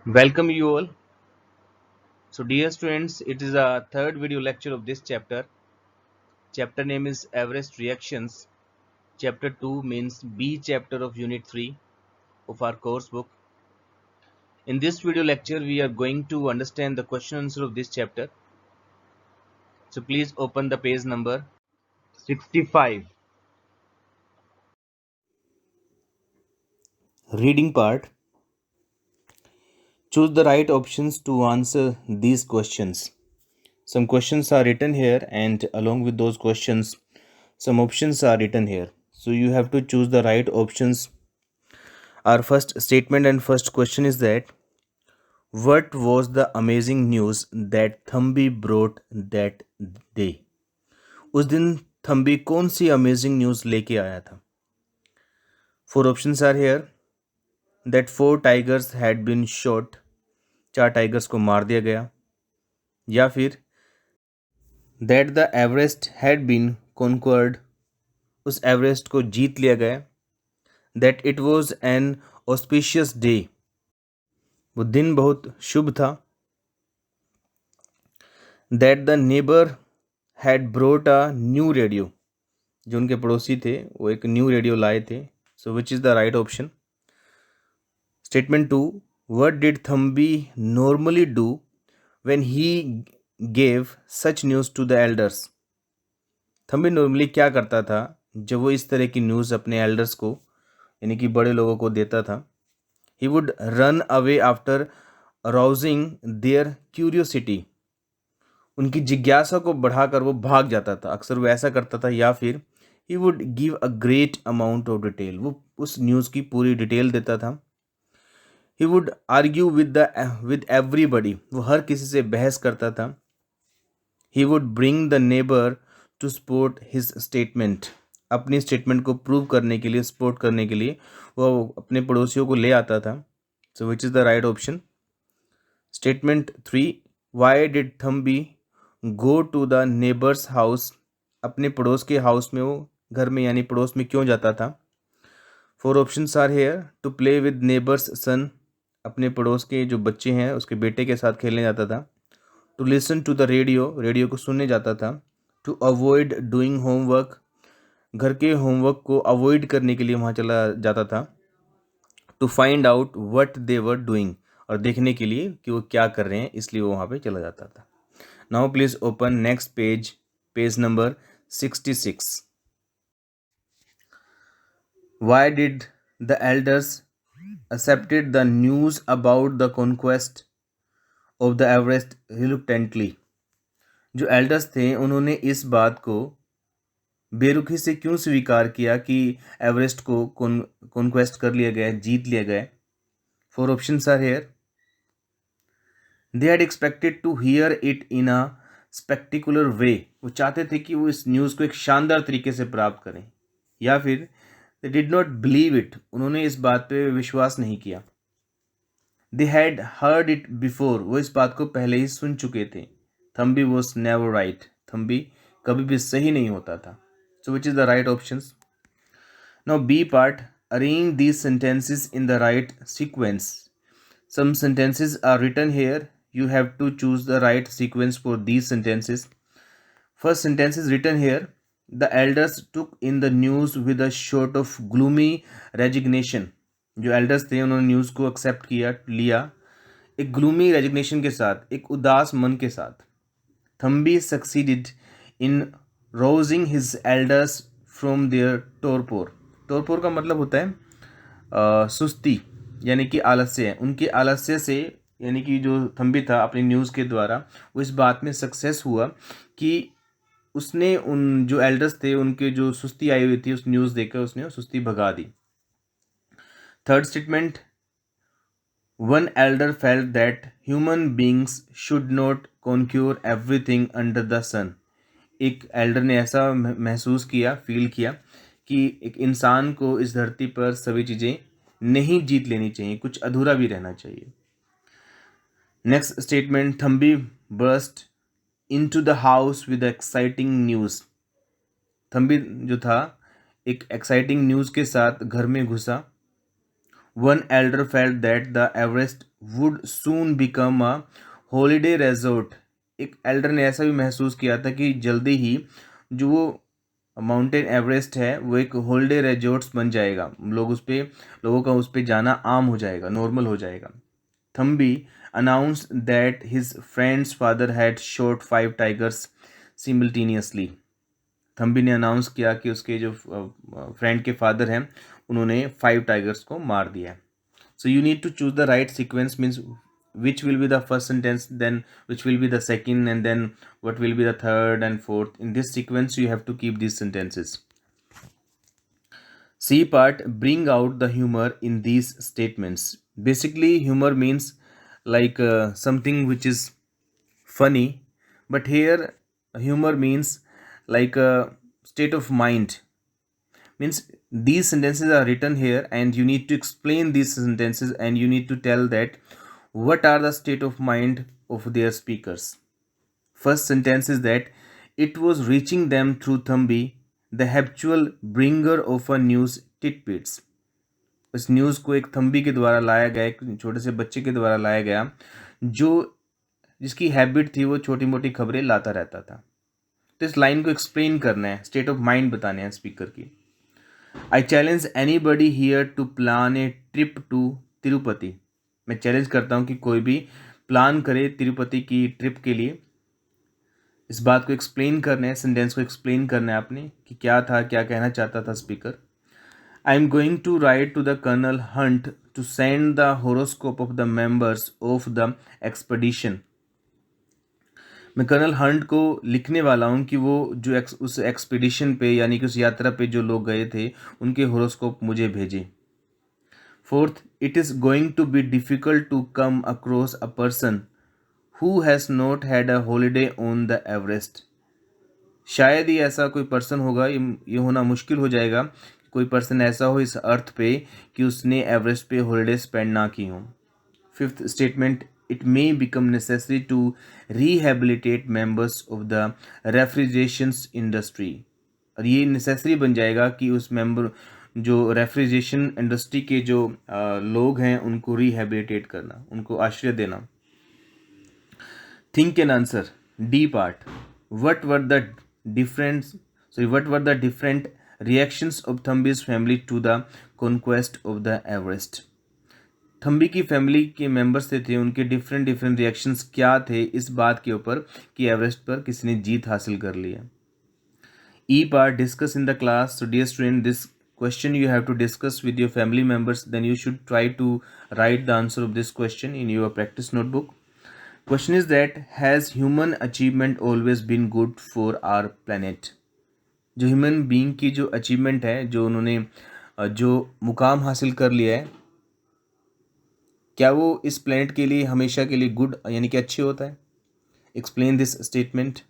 Welcome you all. So dear students, it is a third video lecture of this chapter. Chapter name is Everest Reactions. Chapter 2 means B chapter of Unit 3 of our course book. In this video lecture, we are going to understand the question answer of this chapter. So please open the page number 65. Reading part. Choose the right options to answer these questions. Some questions are written here, and along with those questions, some options are written here. So you have to choose the right options. Our first statement and first question is that what was the amazing news that Thambi brought that day? उस दिन थम्बी कौन सी amazing news लेके आया था? Four options are here. That four tigers had been shot. चार tigers को मार दिया गया. या फिर that the Everest had been conquered. उस एवरेस्ट को जीत लिया गया. That it was an auspicious day. वो दिन बहुत शुभ था. That the neighbour had brought a new radio. जो उनके पड़ोसी थे वो एक न्यू रेडियो लाए थे. So which is the right option. Statement 2. What did Thambi normally do when he gave such news to the elders. Thambi normally क्या करता था जब वो इस तरह की न्यूज़ अपने एल्डर्स को यानी कि बड़े लोगों को देता था. He would run away after arousing their curiosity. उनकी जिज्ञासा को बढ़ाकर वो भाग जाता था. अक्सर वो ऐसा करता था. या फिर he would give a great amount of detail. वो उस न्यूज़ की पूरी डिटेल देता था. He would argue with everybody. वो हर किसी से बहस करता था. He would bring the neighbour to support his statement. अपनी स्टेटमेंट को प्रूव करने के लिए, सपोर्ट करने के लिए वो अपने पड़ोसियों को ले आता था. So which is the right option. Statement 3. Why did Thambi go to the neighbour's house. अपने पड़ोस के हाउस में, वो घर में यानी पड़ोस में क्यों जाता था. Four options are here. To play with neighbour's son. अपने पड़ोस के जो बच्चे हैं उसके बेटे के साथ खेलने जाता था. To listen to the radio. Radio को सुनने जाता था. To avoid doing homework. घर के होमवर्क को अवॉइड करने के लिए वहाँ चला जाता था. To find out what they were doing. और देखने के लिए कि वो क्या कर रहे हैं, इसलिए वो वहाँ पे चला जाता था. Now please open next page, page number 66. Why did the elders accepted the news about the conquest of the Everest reluctantly? जो एल्डर्स थे उन्होंने इस बात को बेरुखी से क्यों स्वीकार किया कि एवरेस्ट को कॉन्क्वेस्ट कर लिया गया, जीत लिया गया. Four options are here. They had expected to hear it in a spectacular way. वो चाहते थे कि वो इस न्यूज़ को एक शानदार तरीके से प्राप्त करें. या फिर they did not believe it. उन्होंने इस बात पे विश्वास नहीं किया. They had heard it before. वो इस बात को पहले ही सुन चुके थे. Thambi was never right. Thambi कभी भी सही नहीं होता था. So which is the right options. Now B part. Arrange these sentences in the right sequence. Some sentences are written here. You have to choose the right sequence for these sentences. First sentence is written here. The elders took in the news with a sort of gloomy resignation. जो elders थे उन्होंने news को accept किया, लिया एक gloomy resignation के साथ, एक उदास मन के साथ. Thambi succeeded in rousing his elders from their torpor. Torpor का मतलब होता है सुस्ती यानी कि आलस्य है. उनके आलस्य से यानी कि जो थम्बी था अपनी न्यूज़ के द्वारा वो इस बात में सक्सेस हुआ कि उसने उन जो एल्डर्स थे उनके जो सुस्ती आई हुई थी उस न्यूज़ देखकर उसने सुस्ती भगा दी. Third statement. One elder felt that human beings should not conquer everything under the sun. एक एल्डर ने ऐसा महसूस किया, फील किया कि एक इंसान को इस धरती पर सभी चीज़ें नहीं जीत लेनी चाहिए, कुछ अधूरा भी रहना चाहिए. Next statement. Thambi burst into the house with exciting news. Thambi जो था एक एक्साइटिंग न्यूज़ के साथ घर में घुसा. One elder felt that the Everest would soon become a holiday resort. एक एल्डर ने ऐसा भी महसूस किया था कि जल्दी ही जो वो माउंटेन एवरेस्ट है वो एक हॉलीडे रिजॉर्ट्स बन जाएगा, लोगों का उस पे जाना आम हो जाएगा, नॉर्मल हो जाएगा। Thambi announced that his friend's father had shot 5 tigers simultaneously। Thambi ने अनाउंस किया कि उसके जो फ्रेंड के फादर हैं उन्होंने 5 टाइगर्स को मार दिया है। So you need to choose the right sequence, means which will be the first sentence, then which will be the second, and then what will be the third and fourth. In this sequence you have to keep these sentences. C part, bring out the humor in these statements. Basically humor means like something which is funny, but here humor means like a state of mind, means these sentences are written here and you need to explain these sentences and you need to tell that what are the state of mind of their speakers. First sentence is that it was reaching them through Thambi, the habitual bringer of a news tidbits। इस news को एक थम्बी के द्वारा लाया गया, एक छोटे से बच्चे के द्वारा लाया गया जो जिसकी हैबिट थी वो छोटी मोटी खबरें लाता रहता था। तो इस लाइन को एक्सप्लेन करना है, स्टेट ऑफ माइंड बताने हैं स्पीकर की। I challenge anybody here to plan a trip to Tirupati. मैं चैलेंज करता हूँ कि कोई भी प्लान करे तिरुपति की ट्रिप के लिए। इस बात को एक्सप्लेन करना है, सेंटेंस को एक्सप्लेन करना है आपने कि क्या था, क्या कहना चाहता था speaker. I am going to write to the colonel Hunt to send the horoscope of the members of the expedition. मैं कर्नल हंट को लिखने वाला हूँ कि वो जो उस एक्सपीडिशन पे यानी कि उस यात्रा पे जो लोग गए थे उनके होरोस्कोप मुझे भेजे। Fourth, it is going to be difficult to come across a person who has not had a holiday on the Everest. शायद ही ऐसा कोई पर्सन होगा, ये होना मुश्किल हो जाएगा कि कोई पर्सन ऐसा हो इस अर्थ पे कि उसने एवरेस्ट पे हॉलीडे स्पेंड ना की हो। Fifth statement, it may become necessary to rehabilitate members of the refrigeration industry. और ये नेसेसरी बन जाएगा कि उस मेंबर जो रेफ्रिजरेशन इंडस्ट्री के जो लोग हैं उनको रिहेबिलिटेट करना, उनको आश्रय देना। Think and answer, D part, what were the different reactions of Thambi's family to the conquest of the Everest। Thambi की फैमिली के मेंबर्स थे उनके डिफरेंट रिएक्शंस क्या थे इस बात के ऊपर कि एवरेस्ट पर किसी ने जीत हासिल कर ली है। E part, discuss in the class. So dear student, this question you have to discuss with your family members, then you should try to write the answer of this question in your practice notebook. Question is that has human achievement always been good for our planet। जो human being की जो achievement है, जो उन्होंने जो मुकाम हासिल कर लिया है, क्या वो इस प्लेनेट के लिए हमेशा के लिए गुड यानी कि अच्छे होता है। Explain this statement.